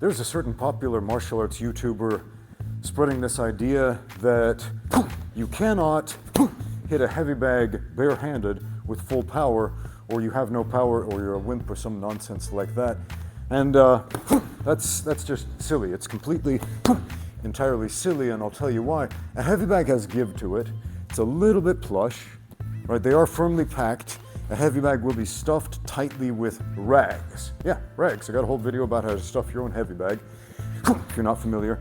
There's a certain popular martial arts YouTuber spreading this idea that you cannot hit a heavy bag barehanded with full power, or you have no power, or you're a wimp, or some nonsense like that. And that's just silly. It's completely, entirely silly, and I'll tell you why. A heavy bag has give to it. It's a little bit plush, right? They are firmly packed. A heavy bag will be stuffed tightly with rags. Yeah, rags. I got a whole video about how to stuff your own heavy bag, if you're not familiar.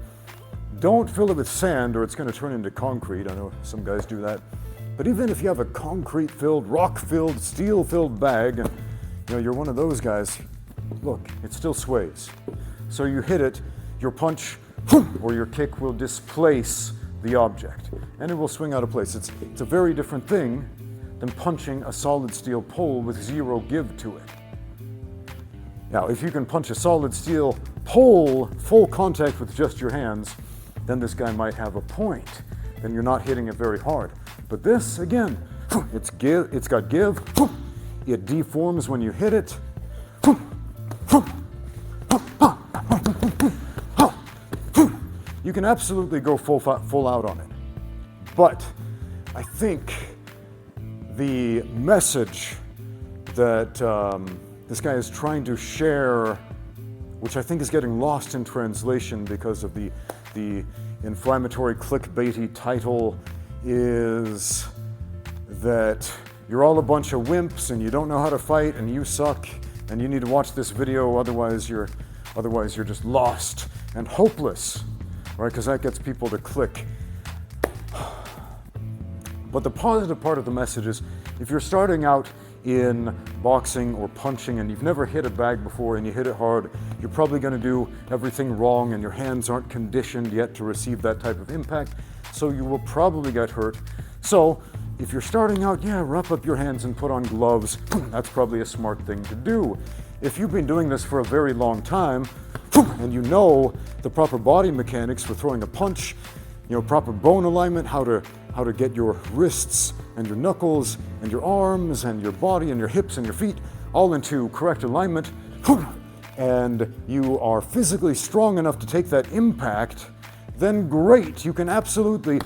Don't fill it with sand or it's going to turn into concrete. I know some guys do that. But even if you have a concrete-filled, rock-filled, steel-filled bag, and you're one of those guys, look, it still sways. So you hit it, your punch or your kick will displace the object, and it will swing out of place. It's a very different thing than punching a solid steel pole with zero give to it. Now, if you can punch a solid steel pole full contact with just your hands, then this guy might have a point. Then you're not hitting it very hard. But this, again, it's got give, it deforms when you hit it. You can absolutely go full out on it. But I think the message that this guy is trying to share, which I think is getting lost in translation because of the inflammatory clickbaity title, is that you're all a bunch of wimps and you don't know how to fight and you suck and you need to watch this video, otherwise you're just lost and hopeless, right? Because that gets people to click. But the positive part of the message is, if you're starting out in boxing or punching and you've never hit a bag before and you hit it hard, you're probably going to do everything wrong and your hands aren't conditioned yet to receive that type of impact, so you will probably get hurt. So if you're starting out, yeah, wrap up your hands and put on gloves. That's probably a smart thing to do. If you've been doing this for a very long time and you know the proper body mechanics for throwing a punch, proper bone alignment, how to get your wrists and your knuckles and your arms and your body and your hips and your feet all into correct alignment, and you are physically strong enough to take that impact, then great, you can absolutely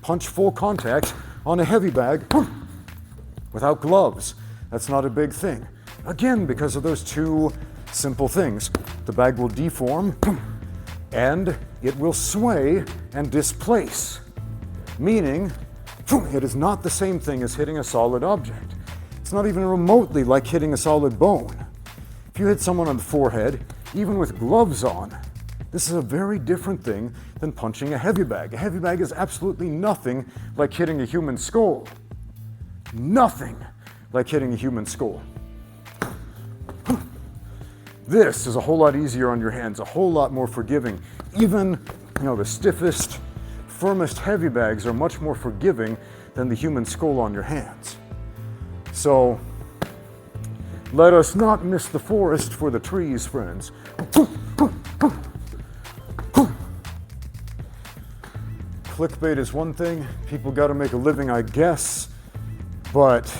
punch full contact on a heavy bag without gloves. That's not a big thing. Again, because of those two simple things. The bag will deform and it will sway and displace, meaning it is not the same thing as hitting a solid object. It's not even remotely like hitting a solid bone. If you hit someone on the forehead, even with gloves on, this is a very different thing than punching a heavy bag. A heavy bag is absolutely nothing like hitting a human skull. Nothing like hitting a human skull. This is a whole lot easier on your hands, a whole lot more forgiving. Even, the stiffest, firmest heavy bags are much more forgiving than the human skull on your hands. So, let us not miss the forest for the trees, friends. Clickbait is one thing. People got to make a living, I guess. But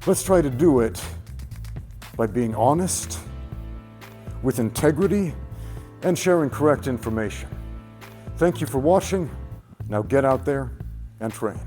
let's try to do it by being honest, with integrity, and sharing correct information. Thank you for watching. Now get out there and train.